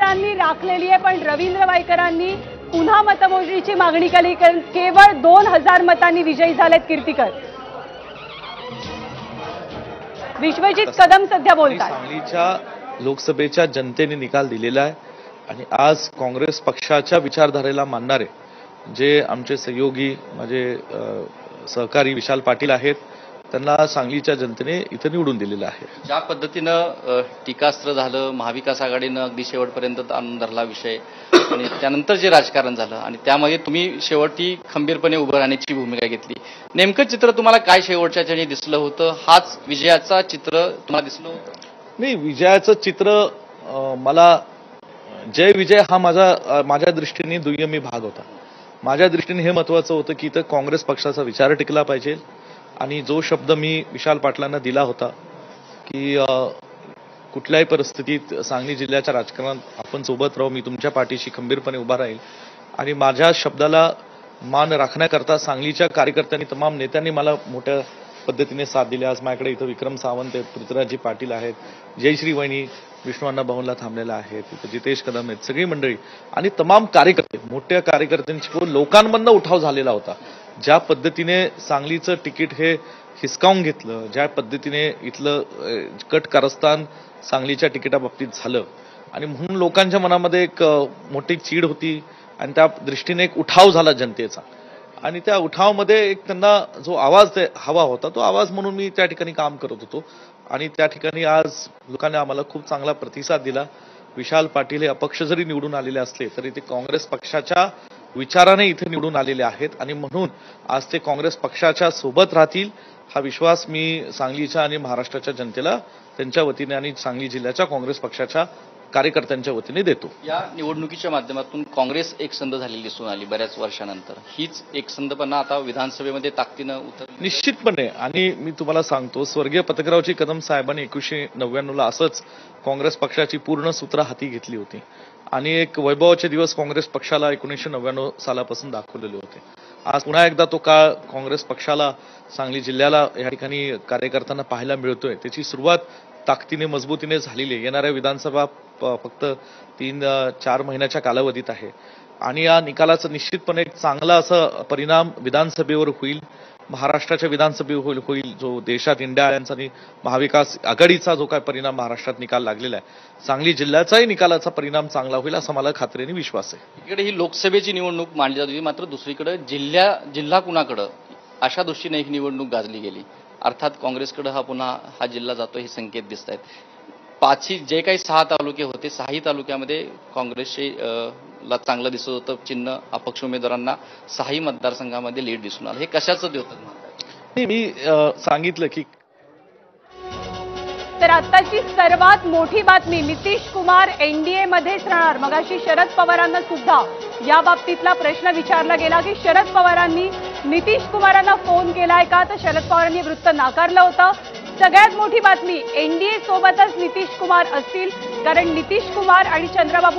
मतदारांनी राखलेली आहे, पण रवींद्र वायकरांनी पुन्हा मतमोजणीची मागणी केली. केवळ 2000 मतांनी विजयी झालेत कीर्तीकर. विश्वजित कदम सध्या बोलतात. सांगलीच्या लोकसभेच्या जनतेने निकाल दिलेला आहे आणि आज काँग्रेस पक्षाच्या विचारधारेला मानणारे जे आमचे सहयोगी माझे सहकारी विशाल पाटील आहेत त्यांना सांगलीच्या जनतेने इथं निवडून दिलेलं आहे. ज्या पद्धतीनं टीकास्त्र झालं, महाविकास आघाडीनं अगदी शेवटपर्यंत आणून धरला विषय आणि त्यानंतर जे राजकारण झालं आणि त्यामध्ये तुम्ही शेवटी खंबीरपणे उभं राहण्याची भूमिका घेतली, नेमकं चित्र तुम्हाला काय शेवटच्या क्षणी दिसलं होतं? हाच विजयाचा चित्र तुम्हाला दिसलं होतं? नाही, विजयाचं चित्र मला जय विजय हा माझ्या दृष्टीने दुय्यमी भाग होता. माझ्या दृष्टीने हे महत्वाचं होतं की इथं काँग्रेस पक्षाचा विचार टिकला पाहिजे आणि जो शब्द मी विशाल पाटलांना दिला होता की कुठल्याही परिस्थितीत सांगली जिल्ह्याच्या राजकारणात आपण सोबत राहू, मी तुमच्या पाठीशी खंबीरपणे उभा राहील आणि माझ्या शब्दाला मान राखण्याकरता सांगलीच्या कार्यकर्त्यांनी तमाम नेत्यांनी मला मोठ्या पद्धतीने साथ दिली. आज माझ्याकडे इथं विक्रम सावंत आहेत, पृथ्वीराजजी पाटील आहेत, जयश्री वहिनी विष्णू अण्णा भवनला थांबलेला आहेत, तिथं जितेश कदम आहेत, सगळी मंडळी आणि तमाम कार्यकर्ते, मोठ्या कार्यकर्त्यांची लोकांमधनं उठाव झालेला होता. ज्या पद्धतीने सांगलीचं तिकीट हे हिसकावून घेतलं, ज्या पद्धतीने इथलं कट कारस्थान सांगलीच्या तिकिटाबाबतीत झालं आणि म्हणून लोकांच्या मनामध्ये एक मोठी चीड होती आणि त्या दृष्टीने एक उठाव झाला जनतेचा आणि त्या उठावामध्ये एक त्यांना जो आवाज हवा होता तो आवाज म्हणून मी त्या ठिकाणी काम करत होतो आणि त्या ठिकाणी आज लोकांनी आम्हाला खूप चांगला प्रतिसाद दिला. विशाल पाटील हे अपक्ष जरी निवडून आलेले असले तरी ते काँग्रेस पक्षाच्या विचाराने इथे निवडून आलेले आहेत आणि म्हणून आज ते काँग्रेस पक्षाच्या सोबत राहतील हा विश्वास मी सांगलीच्या आणि महाराष्ट्राच्या जनतेला त्यांच्या वतीने आणि सांगली जिल्ह्याच्या काँग्रेस पक्षाच्या कार्यकर्त्यांच्या वतीने देतो. या निवडणुकीच्या माध्यमातून काँग्रेस एकसंध झालेली दिसून आली बऱ्याच वर्षानंतर. हीच एकसंधपणा आता विधानसभेमध्ये ताकदीनं उतरली निश्चितपणे. आणि मी तुम्हाला सांगतो, स्वर्गीय पतंगरावजी कदम साहेबांनी 1999ला असंच काँग्रेस पक्षाची पूर्ण सूत्र हाती घेतली होती आणि एक वैभवाचे दिवस काँग्रेस पक्षाला 1999 सालापासून दाखवलेले होते. आज पुन्हा एकदा तो काळ काँग्रेस पक्षाला सांगली जिल्ह्याला या ठिकाणी कार्यकर्त्यांना पाहायला मिळतोय. त्याची सुरुवात ताकदीने मजबूतीने झालेली आहे. येणाऱ्या विधानसभा फक्त 3-4 महिन्याच्या कालावधीत आहे आणि या निकालाचा निश्चितपणे एक चांगला असा परिणाम विधानसभेवर होईल, महाराष्ट्राच्या विधानसभेवर होईल. जो देशात इंडिया अलायन्स आणि महाविकास आघाडीचा जो काय परिणाम महाराष्ट्रात निकाल लागलेला आहे, सांगली जिल्ह्याचाही निकालाचा परिणाम चांगला होईल असा मला खात्रीने विश्वास आहे. इकडे ही लोकसभेची निवडणूक मांडली जात होती, मात्र दुसरीकडे जिल्हा कुणाकडं अशा दृष्टीने एक निवडणूक गाजली गेली. अर्थात काँग्रेसकडे हा जिल्हा जातो हे संकेत दिसत आहेत. जे काही 6 तालुके होते, 6ही तालुक्यामध्ये काँग्रेसचे ला चांगलं दिसत होतं चिन्ह. अपक्ष उमेदवारांना 6ही मतदारसंघामध्ये लीड दिसून आलं. हे कशाचं होतं? मी सांगितलं की तर आताची सर्वात मोठी बातमी, नितीश कुमार एनडीए मध्येच राहणार. मगाशी शरद पवारांना सुद्धा या बाबतीतला प्रश्न विचारला गेला की शरद पवारांनी नितीश कुमारांना फोन केलाय का, तर शरद पवारांनी वृत्त नाकारलं होतं. सगळ्यात मोठी बातमी, एनडीए सोबतच नितीश कुमार असतील, कारण नितीश कुमार आणि चंद्रबाबू